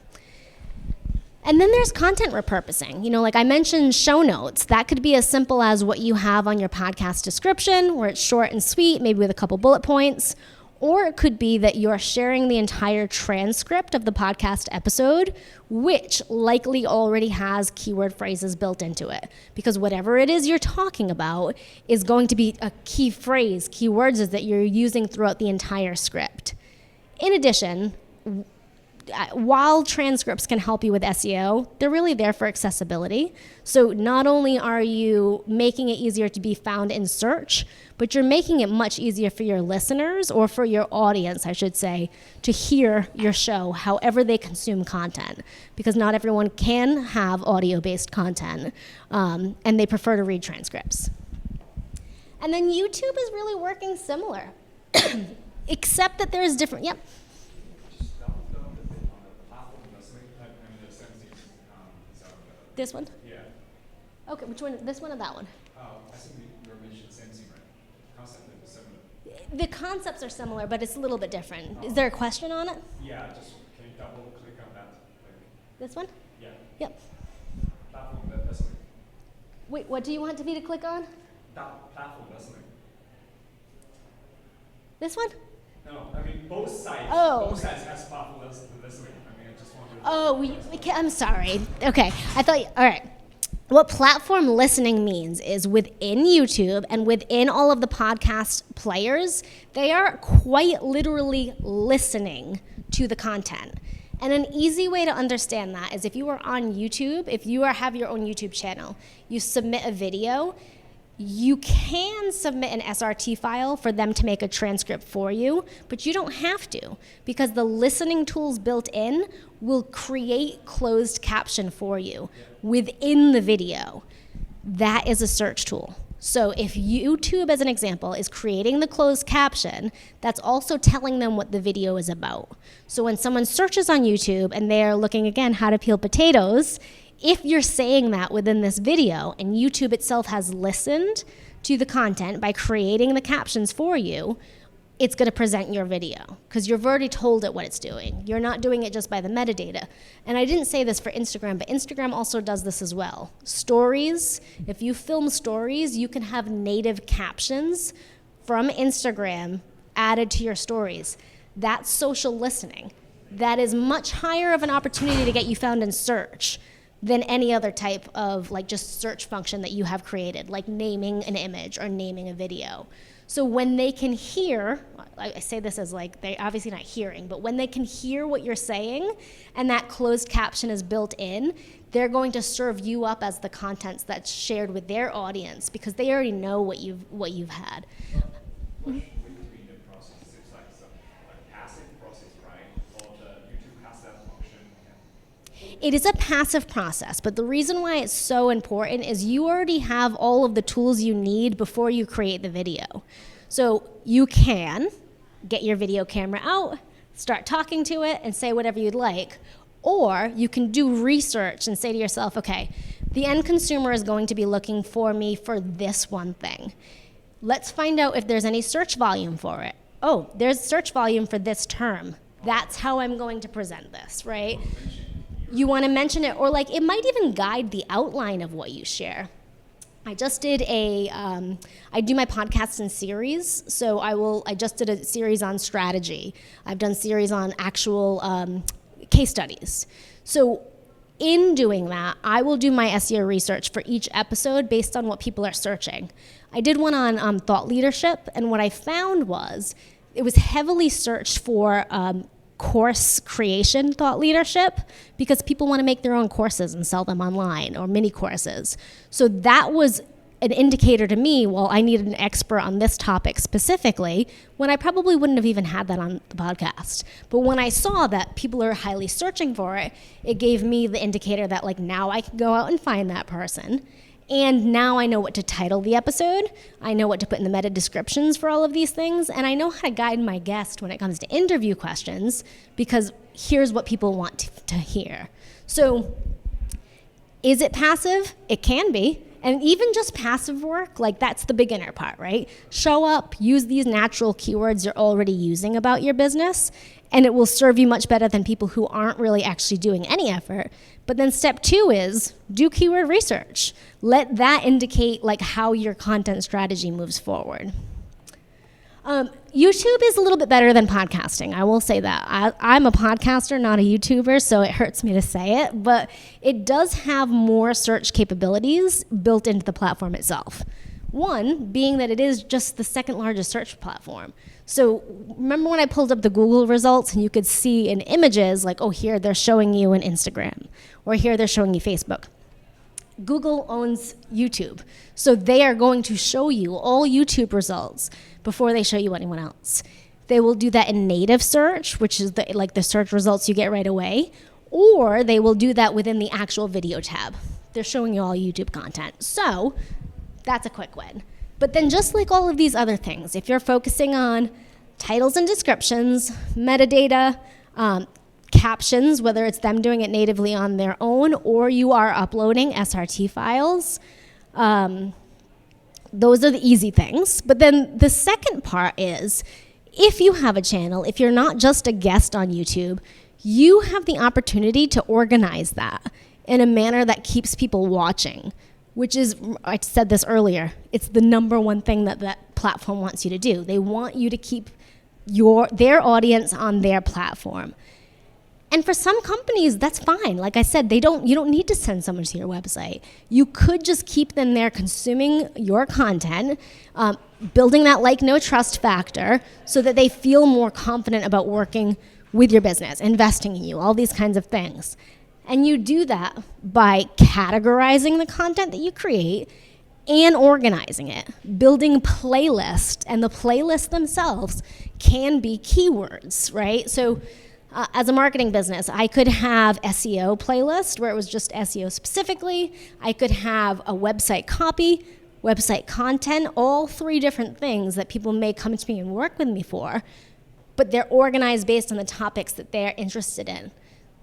And then there's content repurposing. Like I mentioned, show notes. That could be as simple as what you have on your podcast description, where it's short and sweet, maybe with a couple bullet points. Or it could be that you're sharing the entire transcript of the podcast episode, which likely already has keyword phrases built into it. Because whatever it is you're talking about is going to be a key phrase, keywords that you're using throughout the entire script. In addition, while transcripts can help you with SEO, they're really there for accessibility. So not only are you making it easier to be found in search, but you're making it much easier for your listeners, or for your audience, I should say, to hear your show however they consume content. Because not everyone can have audio-based content, and they prefer to read transcripts. And then YouTube is really working similar, except that there's different, yep. This one? Yeah. Okay, which one? This one or that one? I think you were mentioning the same thing, right? Concept is similar. The concepts are similar, but it's a little bit different. Is there a question on it? Yeah, just can you double click on that? This one? Yeah. Yep. Platform listening. Wait, what do you want me to click on? Platform listening. This one? No, I mean both sides. Oh. Both sides has platform listening. I mean, I just want to. Oh, I'm sorry. Okay, I thought. All right. What platform listening means is within YouTube and within all of the podcast players, they are quite literally listening to the content. And an easy way to understand that is if you are on YouTube, if you have your own YouTube channel, you submit a video, you can submit an SRT file for them to make a transcript for you, but you don't have to, because the listening tools built in will create closed caption for you within the video. That is a search tool. So if YouTube, as an example, is creating the closed caption, that's also telling them what the video is about. So when someone searches on YouTube and they're looking, again, how to peel potatoes, if you're saying that within this video and YouTube itself has listened to the content by creating the captions for you, it's going to present your video because you've already told it what it's doing. You're not doing it just by the metadata. And I didn't say this for Instagram, but Instagram also does this as well. Stories, if you film stories, you can have native captions from Instagram added to your stories. That's social listening. That is much higher of an opportunity to get you found in search than any other type of just search function that you have created, like naming an image or naming a video. So when they can hear, I say this as they're obviously not hearing, but when they can hear what you're saying and that closed caption is built in, they're going to serve you up as the content that's shared with their audience because they already know what you've had. It is a passive process, but the reason why it's so important is you already have all of the tools you need before you create the video. So you can get your video camera out, start talking to it, and say whatever you'd like. Or you can do research and say to yourself, okay, the end consumer is going to be looking for me for this one thing. Let's find out if there's any search volume for it. Oh, there's search volume for this term. That's how I'm going to present this, right? You want to mention it, or it might even guide the outline of what you share. I just did I do my podcasts in series, so I just did a series on strategy. I've done series on actual case studies. So in doing that, I will do my SEO research for each episode based on what people are searching. I did one on thought leadership, and what I found was it was heavily searched for course creation thought leadership because people want to make their own courses and sell them online or mini courses. So that was an indicator to me, well, I needed an expert on this topic specifically, when I probably wouldn't have even had that on the podcast. But when I saw that people are highly searching for it, it gave me the indicator that now I can go out and find that person. And now I know what to title the episode, I know what to put in the meta descriptions for all of these things, and I know how to guide my guest when it comes to interview questions, because here's what people want to hear. So is it passive? It can be, And even just passive work, like that's the beginner part, right? Show up, use these natural keywords you're already using about your business, and it will serve you much better than people who aren't really actually doing any effort. But then step 2 is do keyword research. Let that indicate like how your content strategy moves forward. YouTube is a little bit better than podcasting. I will say that. I'm a podcaster, not a YouTuber, so it hurts me to say it, but it does have more search capabilities built into the platform itself. One being that it is just the second largest search platform. So remember when I pulled up the Google results and you could see in images like, oh, here they're showing you an Instagram, or here they're showing you Facebook. Google owns YouTube, so they are going to show you all YouTube results before they show you anyone else. They will do that in native search, which is the search results you get right away, or they will do that within the actual video tab. They're showing you all YouTube content. So that's a quick win. But then just like all of these other things, if you're focusing on titles and descriptions, metadata, captions, whether it's them doing it natively on their own or you are uploading SRT files, those are the easy things. But then the second part is, if you have a channel, if you're not just a guest on YouTube, you have the opportunity to organize that in a manner that keeps people watching, which is, I said this earlier, it's the number one thing that that platform wants you to do. They want you to keep their audience on their platform. And for some companies, that's fine. Like I said, you don't need to send someone to your website. You could just keep them there consuming your content, building that like, no trust factor so that they feel more confident about working with your business, investing in you, all these kinds of things. And you do that by categorizing the content that you create and organizing it, building playlists, and the playlists themselves can be keywords, right? So as a marketing business, I could have SEO playlist where it was just SEO specifically. I could have a website copy, website content, all 3 different things that people may come to me and work with me for, but they're organized based on the topics that they're interested in.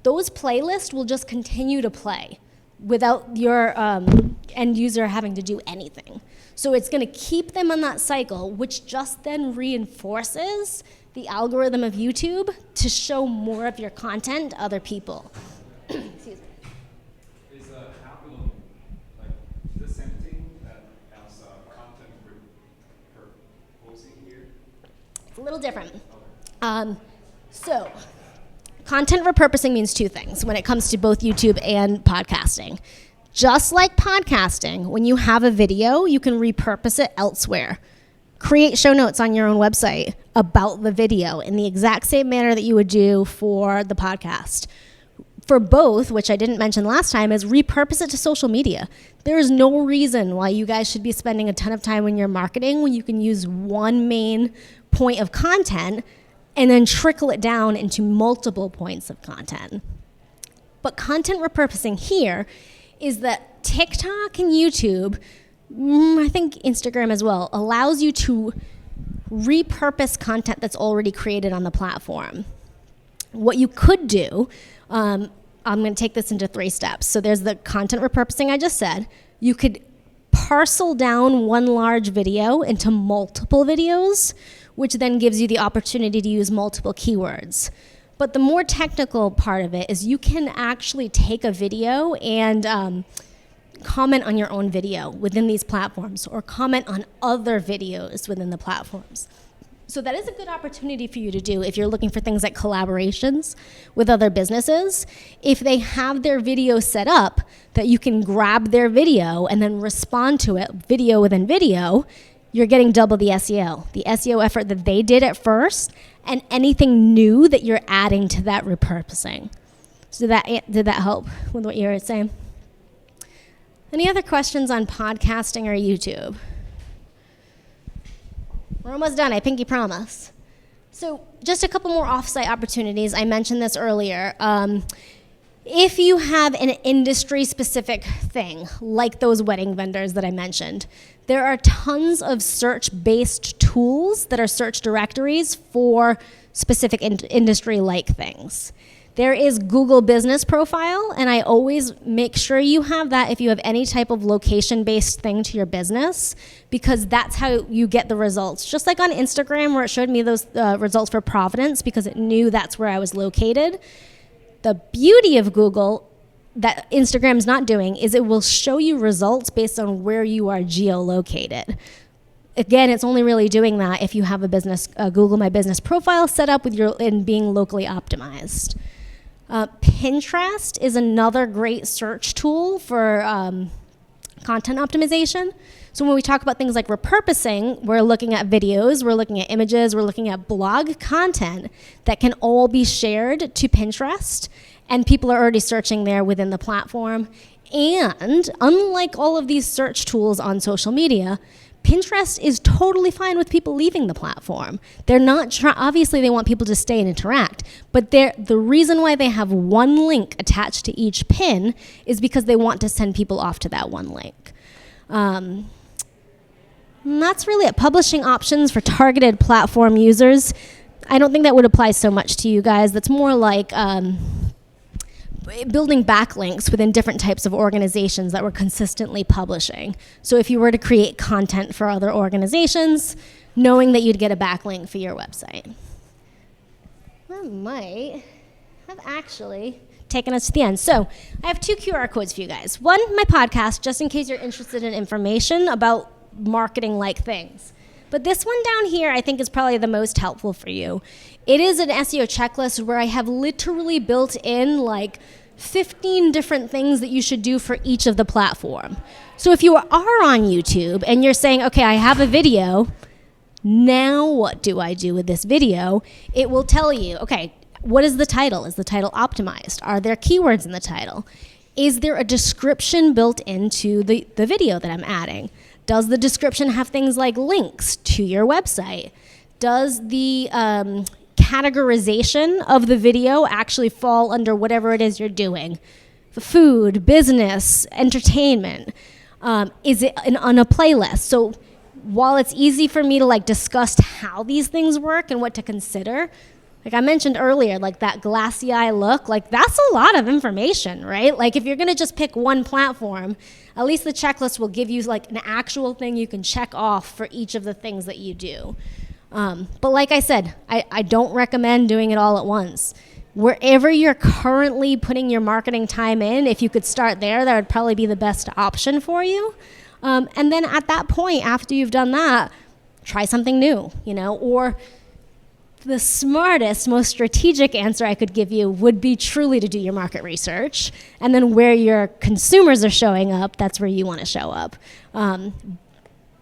Those playlists will just continue to play without your end user having to do anything. So it's going to keep them on that cycle, which just then reinforces the algorithm of YouTube to show more of your content to other people. Excuse me. Is Apple like the same thing that as content proposing here? It's a little different. So content repurposing means 2 things when it comes to both YouTube and podcasting. Just like podcasting, when you have a video, you can repurpose it elsewhere. Create show notes on your own website about the video in the exact same manner that you would do for the podcast. For both, which I didn't mention last time, is repurpose it to social media. There is no reason why you guys should be spending a ton of time in your marketing when you can use one main point of content and then trickle it down into multiple points of content. But content repurposing here is that TikTok and YouTube, I think Instagram as well, allows you to repurpose content that's already created on the platform. What you could do, I'm going to take this into 3 steps. So there's the content repurposing I just said. You could parcel down one large video into multiple videos, which then gives you the opportunity to use multiple keywords. But the more technical part of it is you can actually take a video and comment on your own video within these platforms or comment on other videos within the platforms. So that is a good opportunity for you to do if you're looking for things like collaborations with other businesses. If they have their video set up that you can grab their video and then respond to it video within video, you're getting double the SEO effort that they did at first and anything new that you're adding to that repurposing. So did that help with what you were saying? Any other questions on podcasting or YouTube? We're almost done, I pinky promise. So just a couple more offsite opportunities. I mentioned this earlier. If you have an industry-specific thing, like those wedding vendors that I mentioned, there are tons of search-based tools that are search directories for specific industry-like things. There is Google Business Profile, and I always make sure you have that if you have any type of location-based thing to your business, because that's how you get the results. Just like on Instagram, where it showed me those results for Providence because it knew that's where I was located. The beauty of Google that Instagram's not doing is it will show you results based on where you are geolocated. Again, it's only really doing that if you have a business, Google My Business Profile set up with your and being locally optimized. Pinterest is another great search tool for content optimization. So when we talk about things like repurposing, we're looking at videos, we're looking at images, we're looking at blog content that can all be shared to Pinterest, and people are already searching there within the platform. And unlike all of these search tools on social media, Pinterest is totally fine with people leaving the platform. They're not obviously they want people to stay and interact, but the reason why they have one link attached to each pin is because they want to send people off to that one link. And that's really it. Publishing options for targeted platform users. I don't think that would apply so much to you guys. That's more like building backlinks within different types of organizations that we're consistently publishing. So if you were to create content for other organizations, knowing that you'd get a backlink for your website. That might have actually taken us to the end. So I have 2 QR codes for you guys. One, my podcast, just in case you're interested in information about marketing-like things. But this one down here I think is probably the most helpful for you. It is an SEO checklist where I have literally built in like 15 different things that you should do for each of the platform. So if you are on YouTube and you're saying, okay, I have a video, now what do I do with this video? It will tell you, okay, what is the title? Is the title optimized? Are there keywords in the title? Is there a description built into the video that I'm adding? Does the description have things like links to your website? Does the categorization of the video actually fall under whatever it is you're doing? Food, business, entertainment. Is it on a playlist? So while it's easy for me to like discuss how these things work and what to consider, like I mentioned earlier, like that glassy eye look, like that's a lot of information, right? Like if you're gonna just pick one platform, at least the checklist will give you like an actual thing you can check off for each of the things that you do. But like I said, I don't recommend doing it all at once. Wherever you're currently putting your marketing time in, if you could start there, that would probably be the best option for you. And then at that point, after you've done that, try something new, or the smartest, most strategic answer I could give you would be truly to do your market research. And then where your consumers are showing up, that's where you want to show up.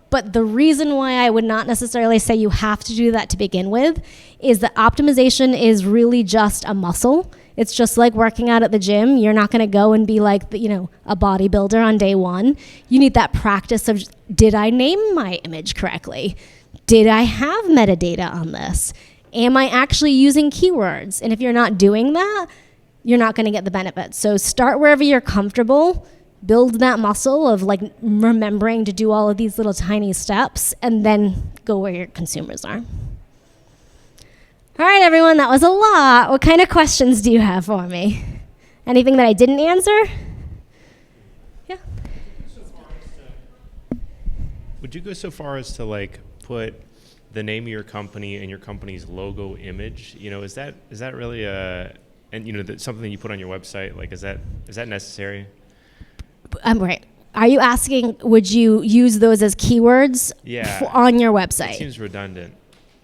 But the reason why I would not necessarily say you have to do that to begin with is that optimization is really just a muscle. It's just like working out at the gym. You're not going to go and be like, a bodybuilder on day one. You need that practice of, did I name my image correctly? Did I have metadata on this? Am I actually using keywords? And if you're not doing that, you're not going to get the benefits. So start wherever you're comfortable. Build that muscle of like remembering to do all of these little tiny steps, and then go where your consumers are. All right, everyone, that was a lot. What kind of questions do you have for me? Anything that I didn't answer? Yeah. Would you go so far as to like put the name of your company and your company's logo image? Is that really something that you put on your website? Like, is that necessary? Right. Are you asking, would you use those as keywords on your website? It seems redundant.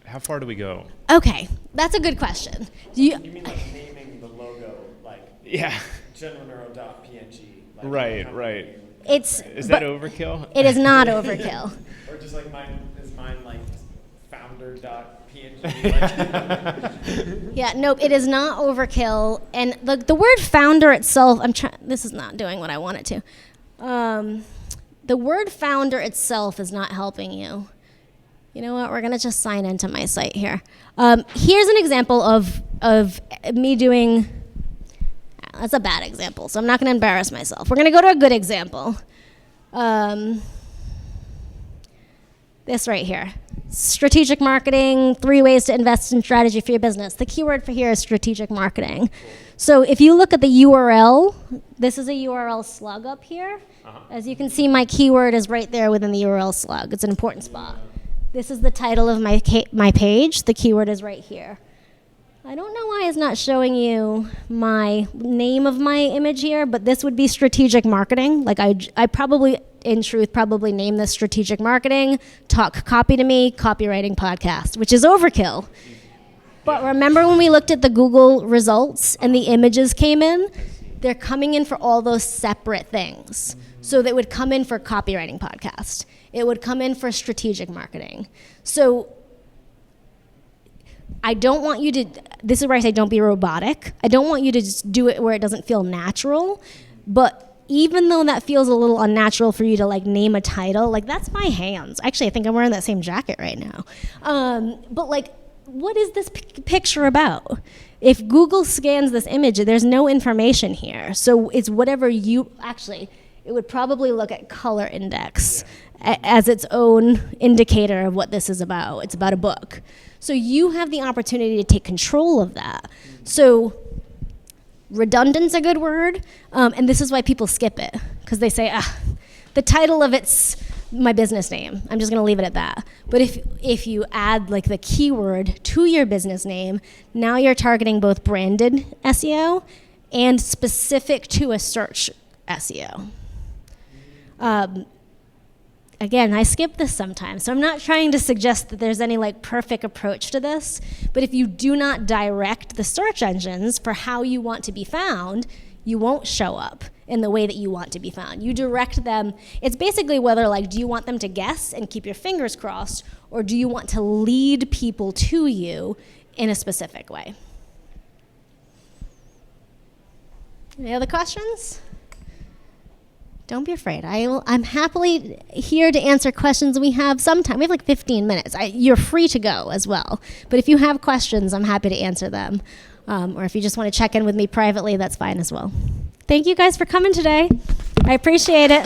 How far do we go? Okay, that's a good question. You mean like naming the logo, like generalneuro.png? Like Right. Is that overkill? It is not overkill. Or just like mine like founder.png? Yeah, nope, it is not overkill. And the word founder itself, this is not doing what I want it to. The word founder itself is not helping you. You know what, we're gonna just sign into my site here. Here's an example of me doing, that's a bad example, so I'm not gonna embarrass myself. We're gonna go to a good example. This right here. strategic marketing, 3 ways to invest in strategy for your business. The keyword for here is strategic marketing. So if you look at the URL, this is a URL slug up here. As you can see, my keyword is right there within the URL slug. It's an important spot. This is the title of my page. The keyword is right here. I don't know why it's not showing you my name of my image here, but this would be strategic marketing. Like I probably, in truth, probably name this strategic marketing, talk copy to me, copywriting podcast, which is overkill. But remember when we looked at the Google results and the images came in? They're coming in for all those separate things. So they would come in for copywriting podcast. It would come in for strategic marketing. So I don't want you to, this is where I say don't be robotic. I don't want you to just do it where it doesn't feel natural. But even though that feels a little unnatural for you to like name a title, like that's my hands. Actually, I think I'm wearing that same jacket right now. But like, what is this picture about? If Google scans this image, there's no information here. So it's whatever you, actually, it would probably look at color index as its own indicator of what this is about. It's about a book. So you have the opportunity to take control of that. So redundant's a good word, and this is why people skip it, because they say, the title of it's my business name. I'm just going to leave it at that. But if you add like the keyword to your business name, now you're targeting both branded SEO and specific to a search SEO. Again, I skip this sometimes, so I'm not trying to suggest that there's any like perfect approach to this, but if you do not direct the search engines for how you want to be found, you won't show up in the way that you want to be found. You direct them. It's basically whether like, do you want them to guess and keep your fingers crossed, or do you want to lead people to you in a specific way? Any other questions? Don't be afraid. I'm happily here to answer questions. We have some time. We have like 15 minutes. You're free to go as well. But if you have questions, I'm happy to answer them. Or if you just want to check in with me privately, that's fine as well. Thank you guys for coming today. I appreciate it.